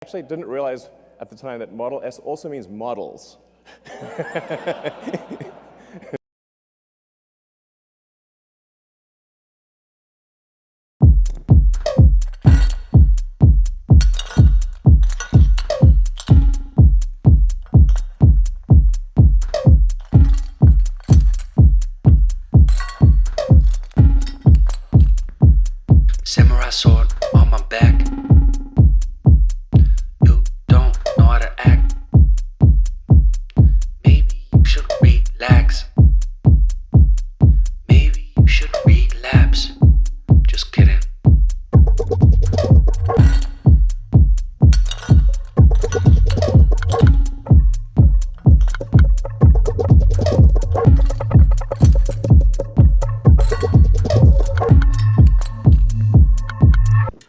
Actually didn't realize at the time that Model S also means models. Samurai sword on my back. You don't know how to act. Maybe you should relax. Maybe you should relapse. Just kidding.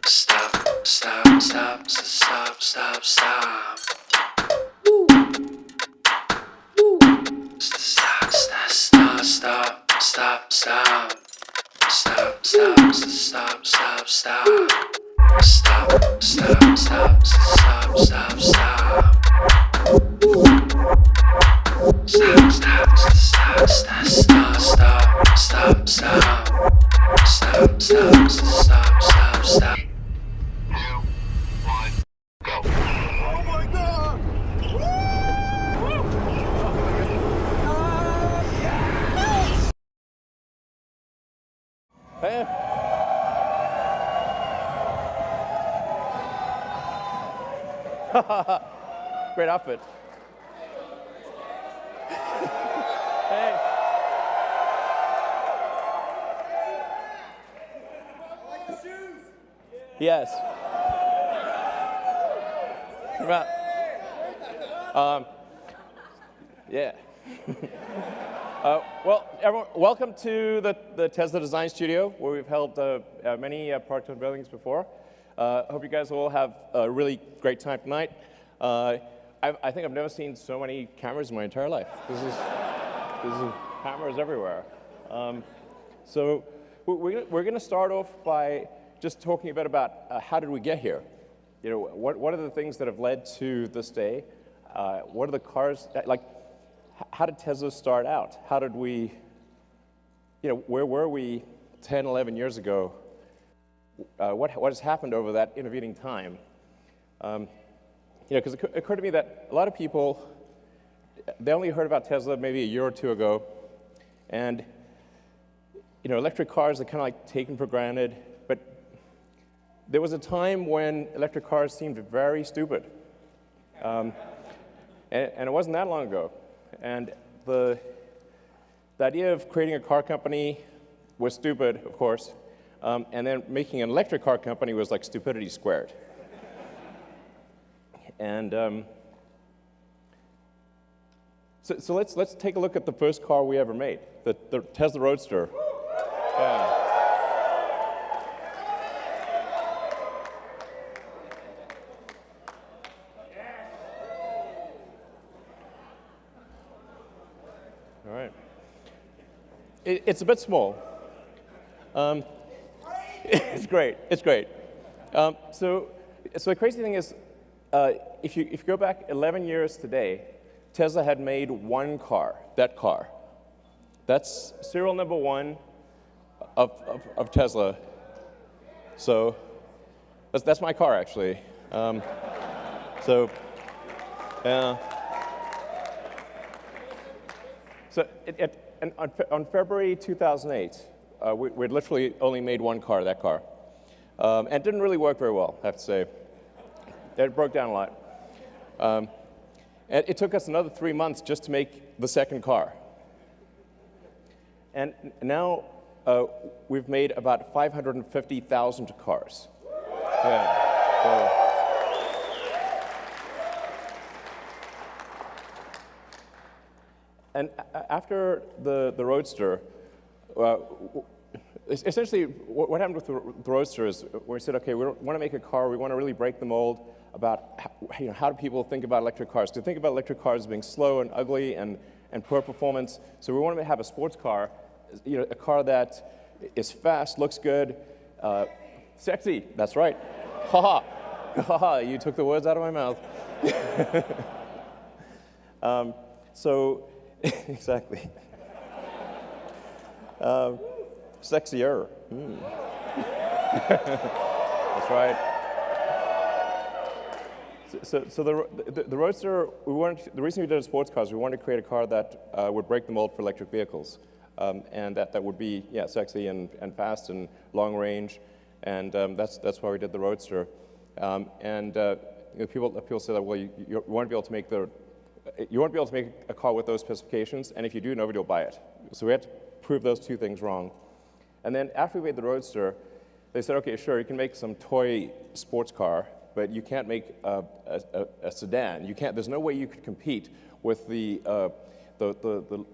Stop, stop, stop, stop, stop, stop. Woo. Woo. Stop, stop, stop, stop, stop, stop. Stop, stop, stop, stop, stop. Stop, stop, stop, stop, stop, stop. Woo. Stop, stop, stop, stop, stop, stop, stop, stop. Stop, stop, stop, stop, stop. Hey. Great outfit. Hey. Yes. Yeah. Well, everyone, welcome to the Tesla Design Studio, where we've held many product unveilings before. Hope you guys all have a really great time tonight. I think I've never seen so many cameras in my entire life. This is cameras everywhere. So we're going to start off by just talking a bit about how did we get here. You know, what are the things that have led to this day? What are the cars like? How did Tesla start out? How did we, you know, where were we 10, 11 years ago? What has happened over that intervening time? You know, because it occurred to me that a lot of people, they only heard about Tesla maybe a year or two ago, and you know, electric cars are kind of like taken for granted, but there was a time when electric cars seemed very stupid, and it wasn't that long ago. And the idea of creating a car company was stupid, of course, and then making an electric car company was like stupidity squared. And so let's take a look at the first car we ever made, the Tesla Roadster. Yeah. All right. It's a bit small. It's great. It's great. So the crazy thing is, if you go back 11 years today, Tesla had made one car, that car. That's serial number 1 of Tesla. So that's my car, actually. So on February 2008, we'd literally only made one car, that car. And it didn't really work very well, I have to say. It broke down a lot. And it took us another 3 months just to make the second car. And now we've made about 550,000 cars. Yeah. So, and after the Roadster, essentially what happened with the Roadster is we said, okay, we want to make a car, we want to really break the mold about how do people think about electric cars. To think about electric cars as being slow and ugly and poor performance. So we want to have a sports car, you know, a car that is fast, looks good, sexy, that's right. Haha. Haha, you took the words out of my mouth. So, exactly. Sexier. That's right. So the Roadster, the reason we did sports cars, we wanted to create a car that would break the mold for electric vehicles, and that would be sexy and fast and long range, and that's why we did the Roadster. People say that, well, you won't be able to make a car with those specifications, and if you do, nobody will buy it. So we had to prove those two things wrong. And then after we made the Roadster, they said, okay, sure, you can make some toy sports car, but you can't make a sedan. You can't. There's no way you could compete with the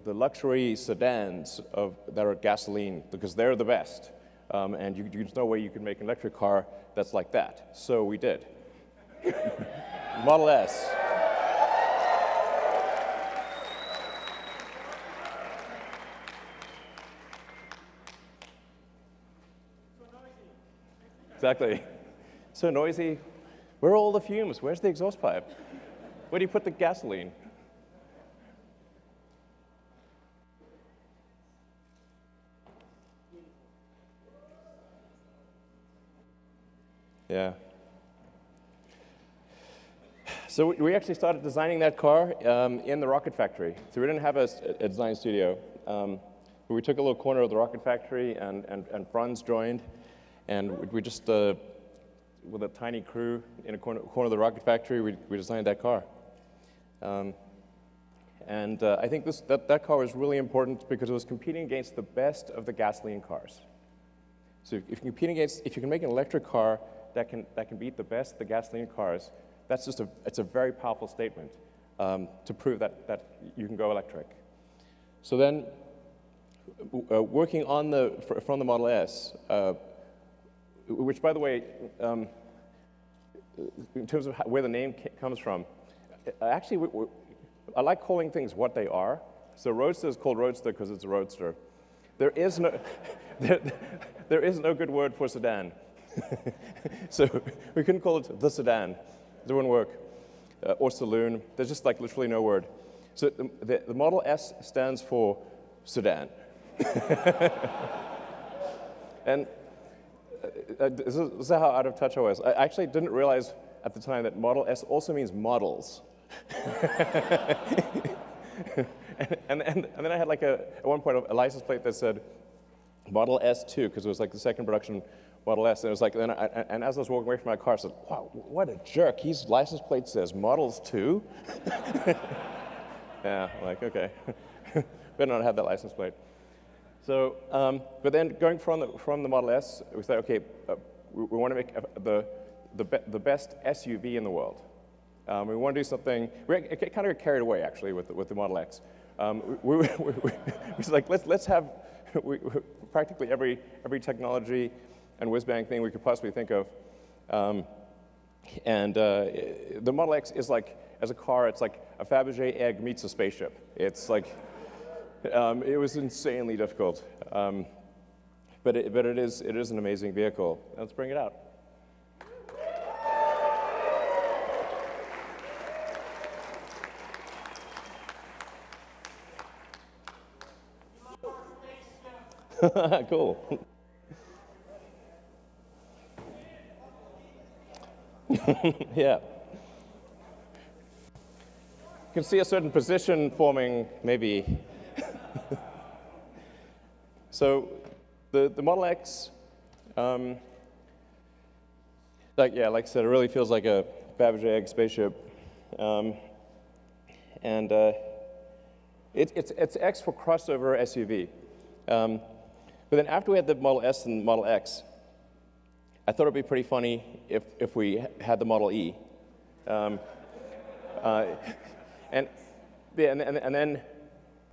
luxury sedans that are gasoline, because they're the best. And there's no way you could make an electric car that's like that. So we did. Model S. Exactly. So noisy. Where are all the fumes? Where's the exhaust pipe? Where do you put the gasoline? Yeah. So we actually started designing that car in the rocket factory. So we didn't have a design studio. But we took a little corner of the rocket factory, and Franz joined, and we just, with a tiny crew in a corner of the rocket factory, we designed that car. I think that car was really important because it was competing against the best of the gasoline cars. So if you can make an electric car that can beat the best of the gasoline cars, it's a very powerful statement to prove that you can go electric. So then, working from the Model S, which, by the way, in terms of where the name comes from, actually, I like calling things what they are. So Roadster is called Roadster because it's a roadster. There is no good word for sedan. So we couldn't call it the sedan. It wouldn't work. Or saloon. There's just like literally no word. So the Model S stands for sedan. And this is how out of touch I was. I actually didn't realize at the time that Model S also means models. and then I had at one point a license plate that said Model S2 because it was like the second production Model S. And it was like, and as I was walking away from my car, I said, "Wow, what a jerk! His license plate says Models 2." Yeah, I'm like, okay, better not have that license plate. So, but then going from the Model S, we said, okay, we want to make the best SUV in the world. We want to do something. We kind of got carried away actually with the Model X. We was like, let's have practically every technology and whiz-bang thing we could possibly think of. The Model X is like, as a car, it's like a Fabergé egg meets a spaceship. It's like, it was insanely difficult, but it is an amazing vehicle. Let's bring it out. Cool. Yeah. You can see a certain position forming, maybe. So the Model X, like I said, it really feels like a Fabergé egg spaceship. It's X for crossover SUV. But then after we had the Model S and Model X, I thought it'd be pretty funny if we had the Model E. But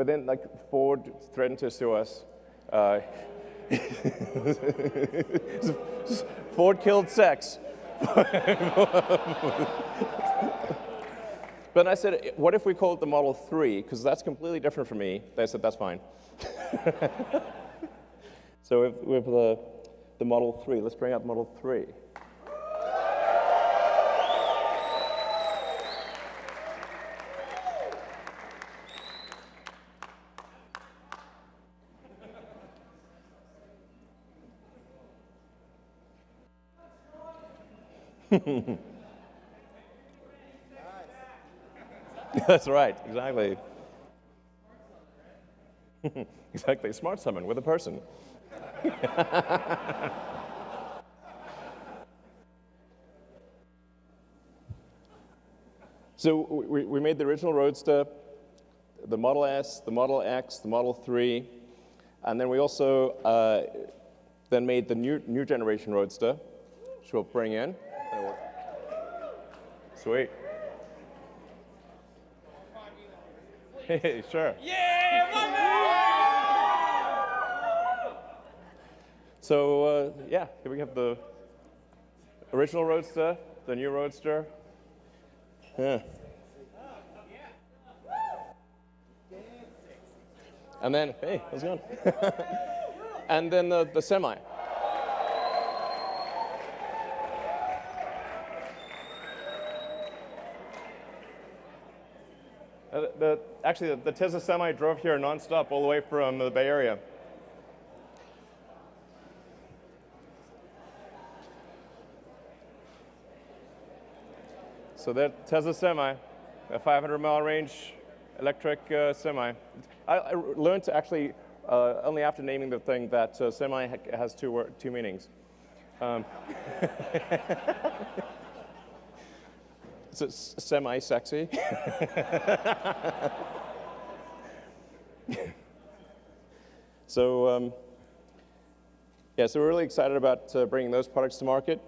then like Ford threatened to sue us. Ford killed sex. But I said, what if we call it the Model 3? Because that's completely different from me. They said, that's fine. So we have the Model 3. Let's bring out the Model 3. That's right, exactly. Exactly, smart summon with a person. So we made the original Roadster, the Model S, the Model X, the Model 3, and then we also then made the new generation Roadster, which we'll bring in. Sweet. Hey, sure. Yeah, my man! So yeah, here we have the original Roadster, the new Roadster. Yeah. And then, hey, how's it going? And then the Semi. Actually, the Tesla Semi drove here nonstop all the way from the Bay Area. So that Tesla Semi, a 500-mile range electric semi. I learned to actually, only after naming the thing, that semi has two meanings. It's semi-sexy. So, yeah, so we're really excited about bringing those products to market.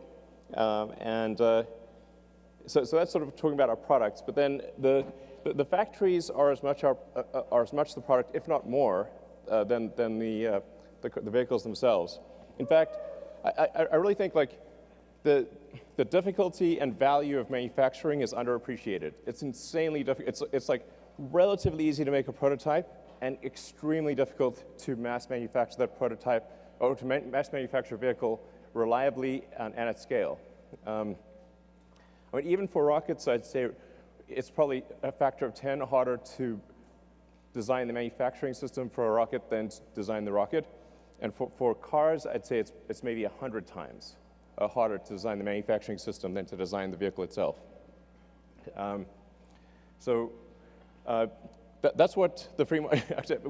So that's sort of talking about our products, but then the factories are as much the product, if not more, than the vehicles themselves. In fact, I really think like the difficulty and value of manufacturing is underappreciated. It's insanely difficult. It's like relatively easy to make a prototype and extremely difficult to mass manufacture that prototype or to mass manufacture a vehicle reliably and at scale. I mean, even for rockets, I'd say it's probably a factor of 10 harder to design the manufacturing system for a rocket than to design the rocket. And for cars, I'd say it's maybe 100 times harder to design the manufacturing system than to design the vehicle itself. That's what the free market.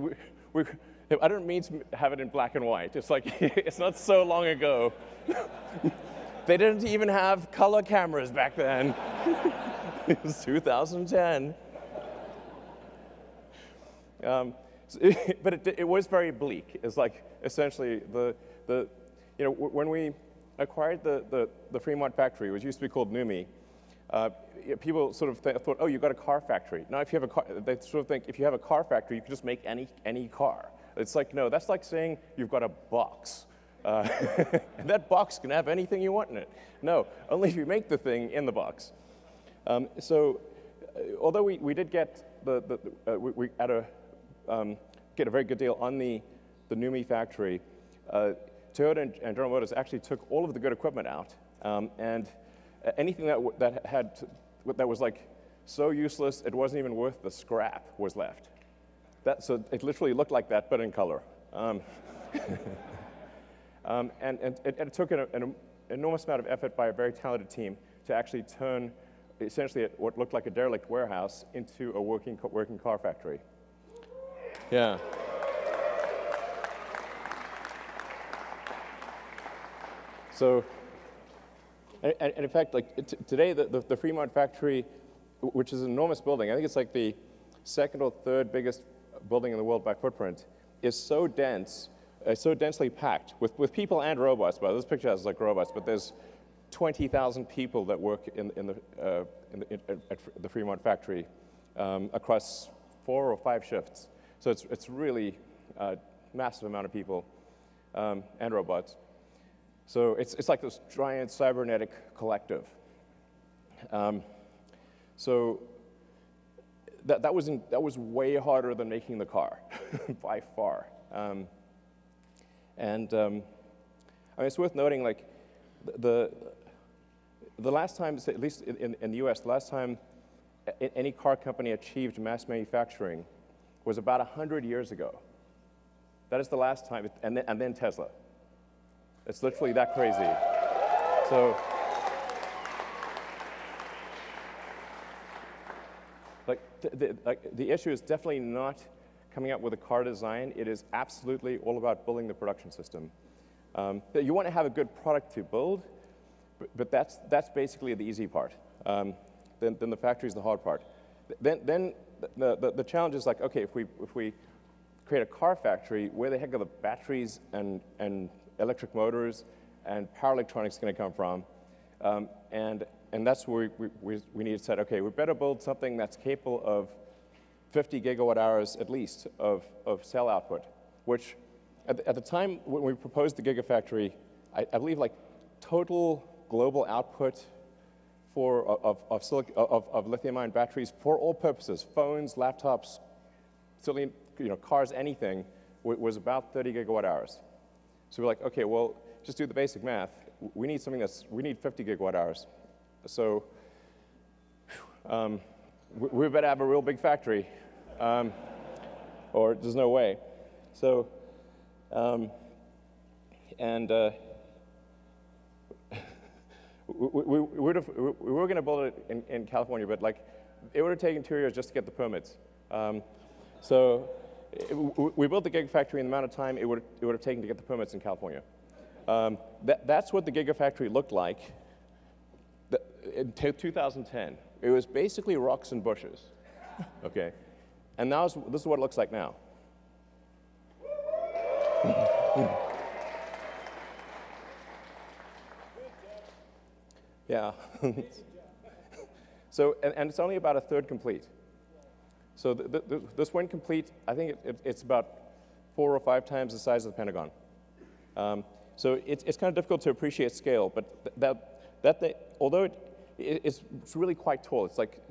I don't mean to have it in black and white. It's like it's not so long ago. They didn't even have color cameras back then. It was 2010. But it was very bleak. It's like essentially when we acquired the Fremont factory, which used to be called NUMMI, people sort of thought, oh, you've got a car factory. Now, if you have a car, they sort of think if you have a car factory, you can just make any car. It's like, no, that's like saying you've got a box. And that box can have anything you want in it. No, only if you make the thing in the box. Although we did get we had get a very good deal on the NUMMI factory, Toyota and General Motors actually took all of the good equipment out, and anything that was like so useless it wasn't even worth the scrap was left. So it literally looked like that, but in color. And it took an enormous amount of effort by a very talented team to actually turn essentially what looked like a derelict warehouse into a working car factory. Yeah. So, and in fact, like today, the Fremont factory, which is an enormous building, I think it's like the second or third biggest building in the world by footprint, is so dense. So densely packed with people and robots. But this picture has like robots, but there's 20,000 people that work at the Fremont factory across 4 or 5 shifts. So it's really a massive amount of people and robots. So it's like this giant cybernetic collective. So that was way harder than making the car by far. I mean, it's worth noting, like, the last time, at least in the US, the last time any car company achieved mass manufacturing was about 100 years ago. That is the last time, and then Tesla. It's literally that crazy. So, the issue is definitely not coming up with a car design. It is absolutely all about building the production system. You want to have a good product to build, but that's basically the easy part. Then the factory is the hard part. Then the challenge is like, okay, if we create a car factory, where the heck are the batteries and electric motors and power electronics going to come from? And that's where we need to say, okay, we better build something that's capable of 50 gigawatt hours at least of cell output, which at the time when we proposed the Gigafactory, I believe like total global output of lithium-ion batteries for all purposes, phones, laptops, certainly cars, anything, was about 30 gigawatt hours. So we're like, okay, well, just do the basic math. We need 50 gigawatt hours. So we better have a real big factory, or there's no way. So, we were going to build it in California, but like it would have taken 2 years just to get the permits. So we built the Gigafactory in the amount of time it would have taken to get the permits in California. That's what the Gigafactory looked like in 2010. It was basically rocks and bushes, okay? And now this is what it looks like now. Yeah. So, and it's only about a third complete. So this one complete, I think it's about 4 or 5 times the size of the Pentagon. So it's kind of difficult to appreciate scale, but although it's really quite tall, it's like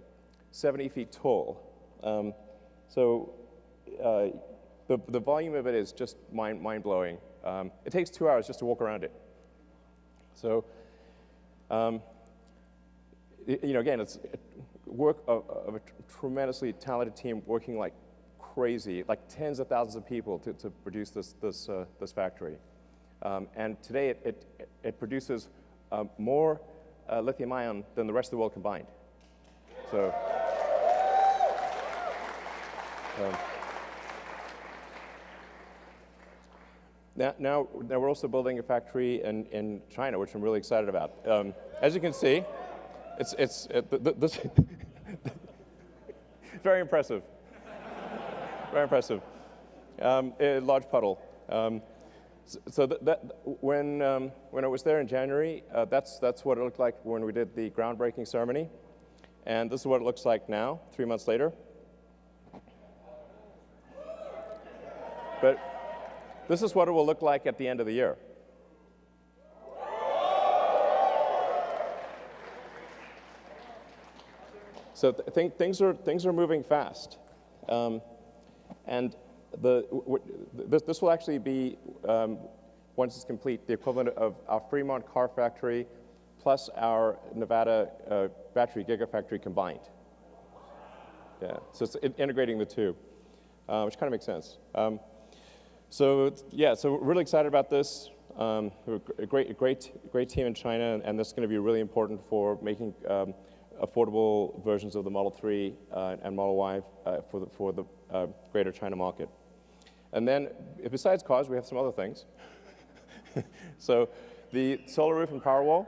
70 feet tall. So the volume of it is just mind-blowing. It takes 2 hours just to walk around it. So, again, it's work of a tremendously talented team working like crazy, like tens of thousands of people to produce this factory. And today it produces more lithium-ion than the rest of the world combined. So. Now we're also building a factory in China, which I'm really excited about. As you can see, it's very impressive. Very impressive. A large puddle. So when I was there in January, that's what it looked like when we did the groundbreaking ceremony, and this is what it looks like now, 3 months later. But this is what it will look like at the end of the year. So things are moving fast, and this will actually be, once it's complete, the equivalent of our Fremont car factory plus our Nevada battery gigafactory combined. Yeah, so it's integrating the two, which kind of makes sense. So we're really excited about this. We have a great team in China, and this is going to be really important for making affordable versions of the Model 3 and Model Y for the greater China market. And then, besides cars, we have some other things. So, the solar roof and Powerwall.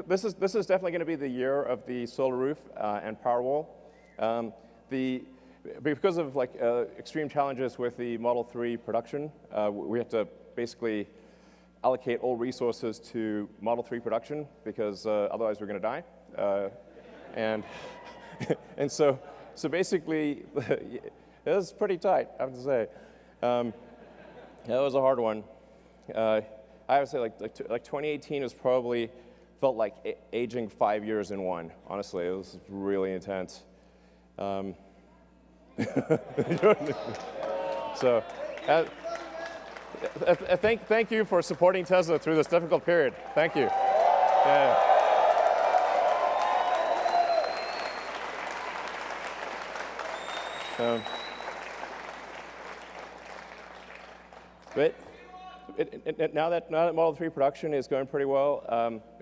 This is definitely going to be the year of the solar roof and Powerwall. Because of extreme challenges with the Model 3 production, we have to basically allocate all resources to Model 3 production because otherwise we're going to die. And so basically, it was pretty tight, I have to say. That was a hard one. I would say like 2018 was probably felt like aging 5 years in one. Honestly, it was really intense. So, thank you for supporting Tesla through this difficult period. Thank you. Yeah. Now that Model 3 production is going pretty well,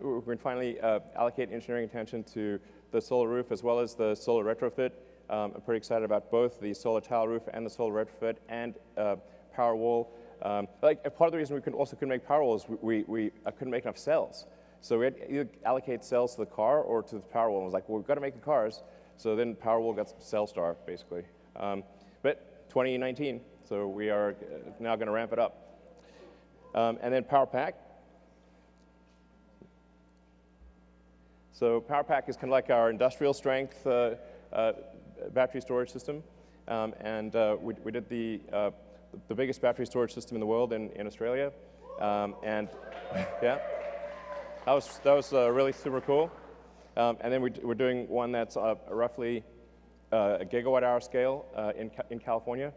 we're going to finally allocate engineering attention to the solar roof as well as the solar retrofit. I'm pretty excited about both the solar tile roof and the solar retrofit and power wall. Like part of the reason we couldn't make power walls, we couldn't make enough cells. So we had to either allocate cells to the car or to the power wall. And I was like, well, we've got to make the cars. So then power wall got cell star, basically. But 2019, so we are now going to ramp it up. And then power pack. So power pack is kind of like our industrial strength battery storage system. We did the biggest battery storage system in the world in Australia. And yeah, that was really super cool. And then we're doing one that's roughly a gigawatt hour scale in California.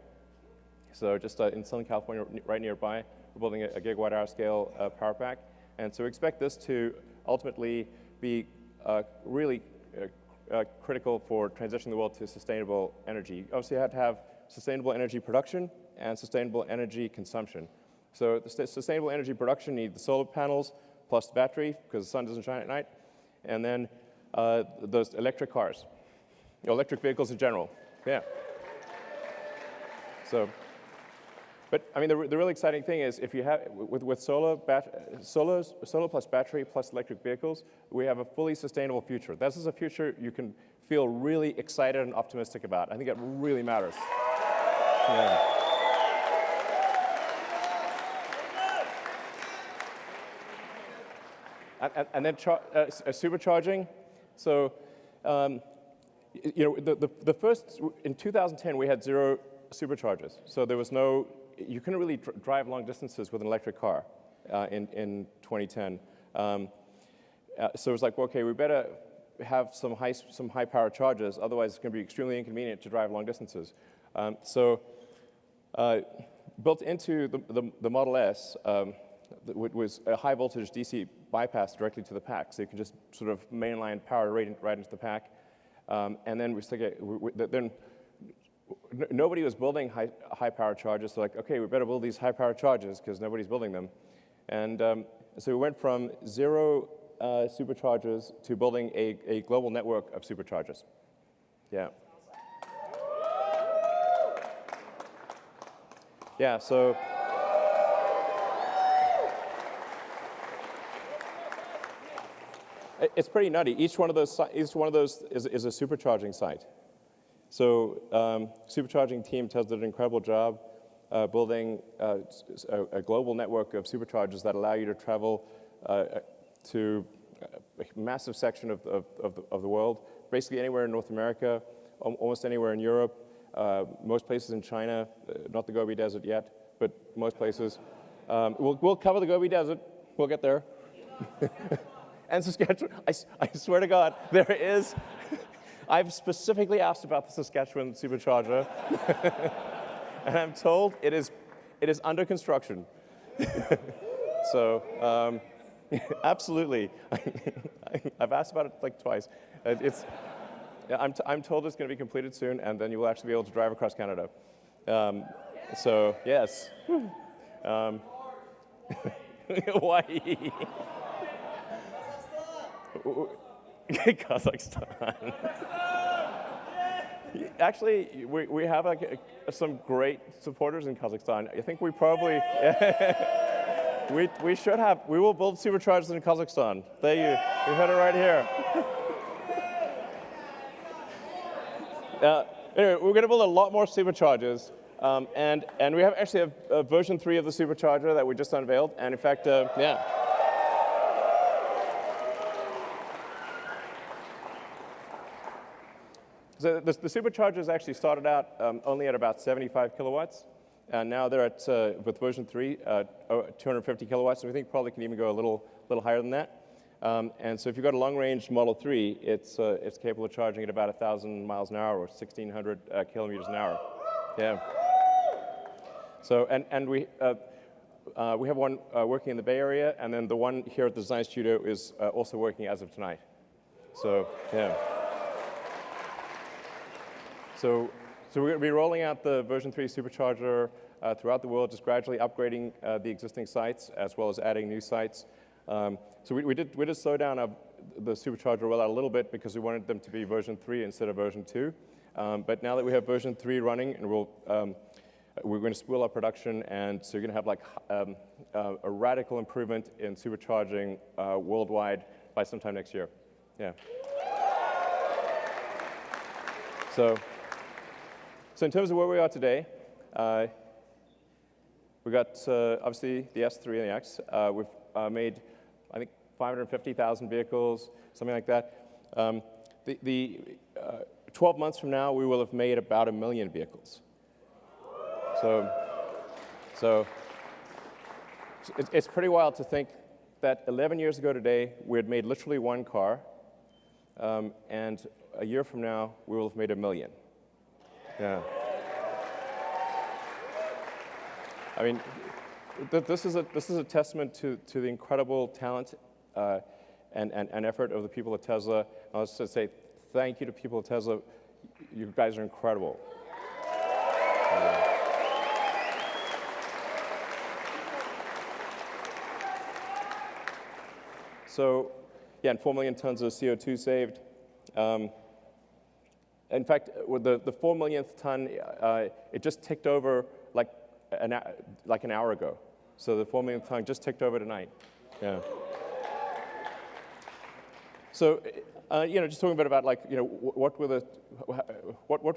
So just in Southern California, right nearby, we're building a gigawatt hour scale power pack. And so we expect this to ultimately be really critical for transitioning the world to sustainable energy. Obviously, you have to have sustainable energy production and sustainable energy consumption. So the sustainable energy production needs the solar panels plus the battery, because the sun doesn't shine at night, and then those electric cars, electric vehicles in general. Yeah. So, but I mean, the really exciting thing is if you have with solar plus battery plus electric vehicles, we have a fully sustainable future. This is a future you can feel really excited and optimistic about. I think it really matters. Yeah. And then supercharging. So, the first in 2010 we had 0 superchargers. So there was no. You couldn't really drive long distances with an electric car in 2010. So it was like, well, okay, we better have some high power chargers. Otherwise, it's going to be extremely inconvenient to drive long distances. So built into the Model S was a high voltage DC bypass directly to the pack. So you can just sort of mainline power right into the pack. And then nobody was building high power chargers. So like, okay, we better build these high power chargers because nobody's building them. And so we went from 0 superchargers to building a global network of superchargers. Yeah. Yeah, so. It's pretty nutty. Each one of those is a supercharging site. So supercharging team did an incredible job building a global network of superchargers that allow you to travel to a massive section of the world, basically anywhere in North America, almost anywhere in Europe, most places in China, not the Gobi Desert yet, but most places. We'll cover the Gobi Desert. We'll get there. And Saskatchewan, I swear to God, there is. I've specifically asked about the Saskatchewan supercharger, and I'm told it is under construction. So, absolutely, I've asked about it like twice. I'm told it's going to be completed soon, and then you will actually be able to drive across Canada. So yes, Hawaii. Kazakhstan. Actually, we have some great supporters in Kazakhstan. I think we probably we should have. We will build superchargers in Kazakhstan. There you heard it right here. Anyway, we're going to build a lot more superchargers, and we actually have version 3 of the supercharger that we just unveiled. And in fact, yeah. So the superchargers actually started out only at about 75 kilowatts, and now they're at, with version 3, 250 kilowatts, so we think probably can even go a little higher than that. And so if you've got a long-range Model 3, it's capable of charging at about 1,000 miles an hour or 1,600 kilometers an hour. Yeah. So, and we have one working in the Bay Area, and then the one here at the design studio is also working as of tonight. So, yeah. So we're going to be rolling out the version 3 supercharger throughout the world, just gradually upgrading the existing sites as well as adding new sites. So we did slow down the supercharger rollout a little bit because we wanted them to be version 3 instead of version 2. But now that we have version 3 running, and we're going to spool up production, and so you're going to have like a radical improvement in supercharging worldwide by sometime next year. Yeah. So in terms of where we are today, we got obviously the S3 and the X. We've made, I think, 550,000 vehicles, something like that. 12 months from now, we will have made about 1 million vehicles. So it's pretty wild to think that 11 years ago today, we had made literally 1 car, and a year from now, we will have made 1 million. Yeah. I mean, this is a testament to the incredible talent and effort of the people at Tesla. I was to say thank you to people at Tesla. You guys are incredible. So, yeah, and 4 million tons of CO2 saved. In fact, with the 4 millionth ton, it just ticked over like an hour ago. So the 4 millionth ton just ticked over tonight. Yeah. So, just talking a bit about like, what were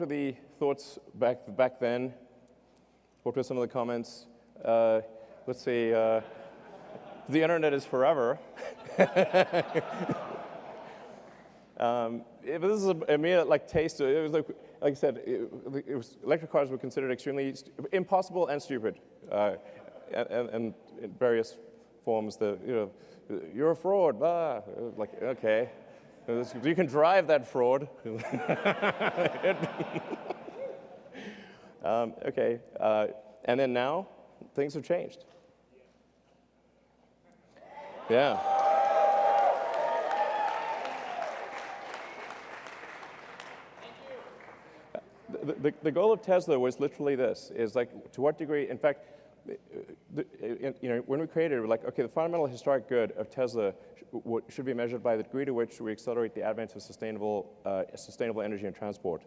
the thoughts back then? What were some of the comments? Let's see. The internet is forever. But this is a mere taste. It was like I said, electric cars were considered extremely impossible and stupid, and in various forms. You're a fraud. Blah. Like, okay, you can drive that fraud. Okay, and then now things have changed. Yeah. The goal of Tesla was literally this, is like, to what degree, in fact, when we created it, we're like, okay, the fundamental historic good of Tesla should be measured by the degree to which we accelerate the advent of sustainable energy and transport.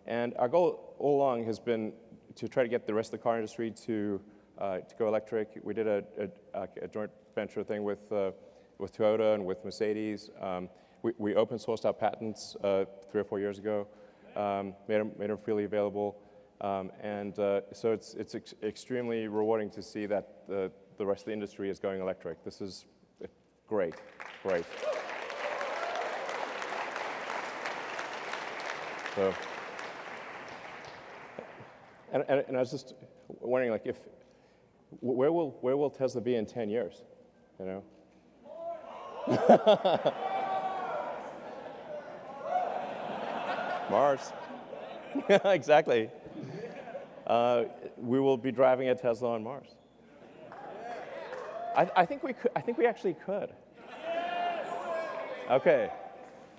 And our goal all along has been to try to get the rest of the car industry to go electric. We did a joint venture thing with Toyota and with Mercedes. We open sourced our patents 3 or 4 years ago. Made them freely available, and so it's extremely rewarding to see that the rest of the industry is going electric. This is great. So, and I was just wondering, like, where will Tesla be in 10 years? Mars. Exactly. We will be driving a Tesla on Mars. I think we could. I think we actually could. Okay.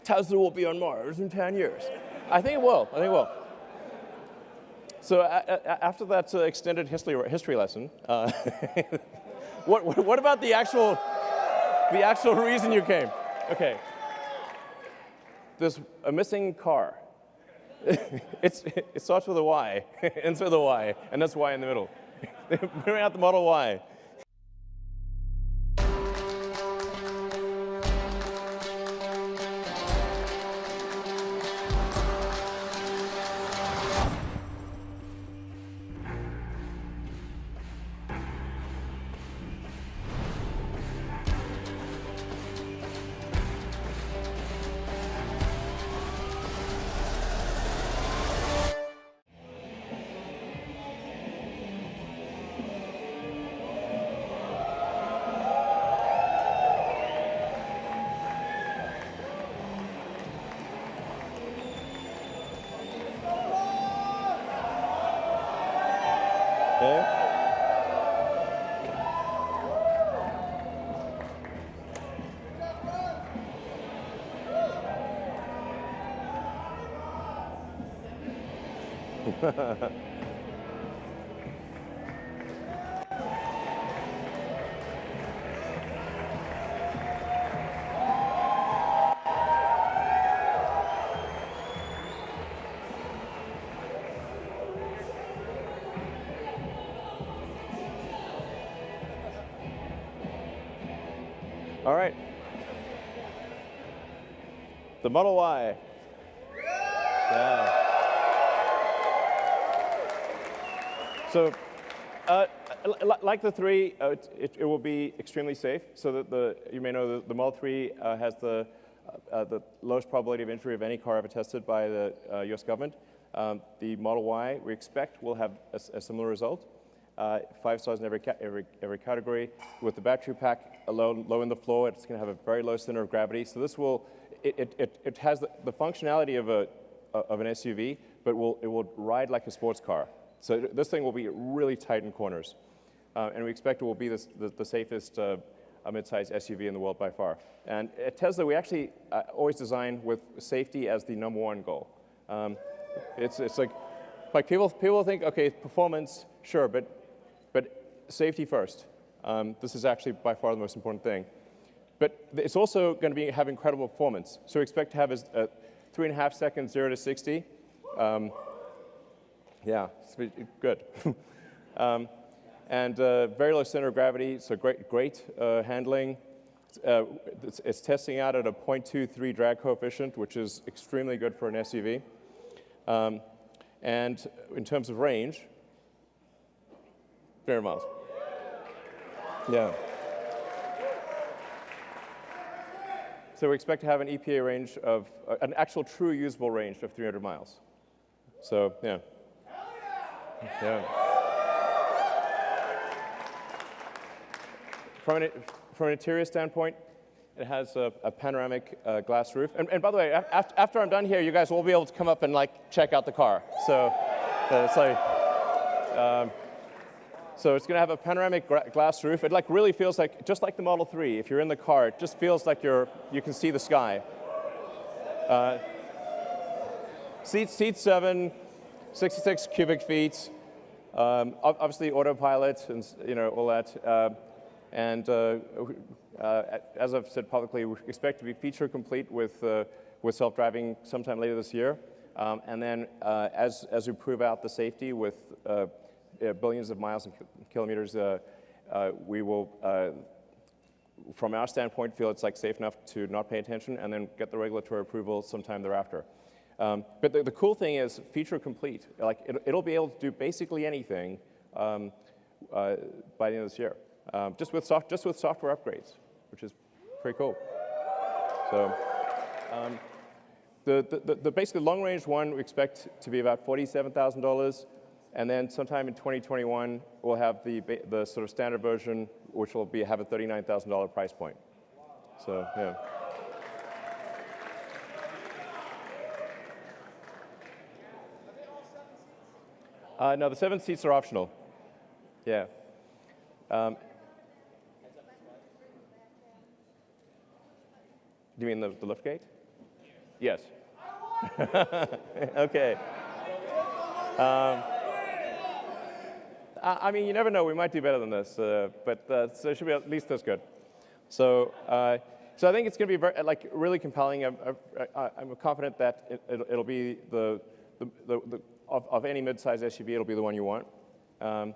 Tesla will be on Mars in 10 years. I think it will. So after that extended history lesson, what about the actual reason you came? Okay. There's a missing car. It starts with a Y, ends with a Y, and that's Y in the middle. Bring out the Model Y. All right. The Model Y. Yeah. So, like the 3, it will be extremely safe. So that you may know the Model 3 has the lowest probability of injury of any car ever tested by the US government. The Model Y, we expect, will have a similar result. 5 stars in every category. With the battery pack low in the floor, it's going to have a very low center of gravity. So this will, it has the functionality of an SUV, but it will ride like a sports car. So this thing will be really tight in corners. And we expect it will be the safest mid-sized SUV in the world by far. And at Tesla, we actually always design with safety as the #1 goal. It's like people think, okay, performance, sure, but safety first. This is actually by far the most important thing. But it's also going to have incredible performance. So we expect to have 3.5 seconds 0 to 60. Yeah, it's good. And very low center of gravity, so great handling. It's testing out at a 0.23 drag coefficient, which is extremely good for an SUV. And in terms of range, 300 miles. Yeah. So we expect to have an EPA range of, an actual true usable range of 300 miles. So, yeah. Yeah. From an interior standpoint, it has a panoramic glass roof. And by the way, after I'm done here, you guys will be able to come up and check out the car. So it's so it's going to have a panoramic glass roof. It really feels like, just like the Model 3, if you're in the car, it just feels like you can see the sky. Seat 7, 66 cubic feet. Obviously autopilot and all that. As I've said publicly, we expect to be feature complete with self-driving sometime later this year. And then as we prove out the safety with billions of miles and kilometers, we will, from our standpoint, feel it's safe enough to not pay attention and then get the regulatory approval sometime thereafter. But the cool thing is feature complete. It'll be able to do basically anything by the end of this year. Just with software upgrades, which is pretty cool. So the basically long-range one we expect to be about $47,000, and then sometime in 2021 we'll have the sort of standard version, which will have a $39,000 price point. So yeah. No, the 7 seats are optional. Yeah. Do you mean the lift gate? Yes. Okay. I mean, you never know. We might do better than this, but so it should be at least as good. So, so I think it's going to be very, really compelling. I'm confident that it'll be of any mid-size SUV, it'll be the one you want. Yeah,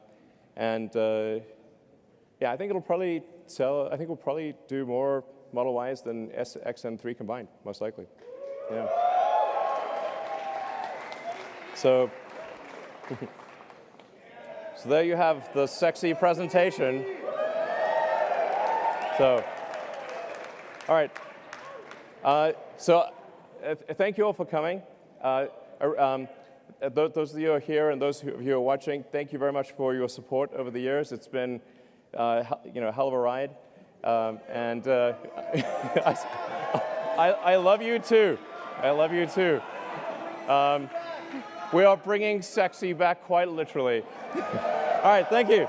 I think it'll probably sell. I think we'll probably do more Model Ys than S, X, and 3 combined, most likely. Yeah. So, so there you have the sexy presentation. So, all right. Thank you all for coming. Those of you who are here and those of you who are watching, thank you very much for your support over the years. It's been a hell of a ride. I love you too. I love you too. We are bringing sexy back quite literally. All right, thank you.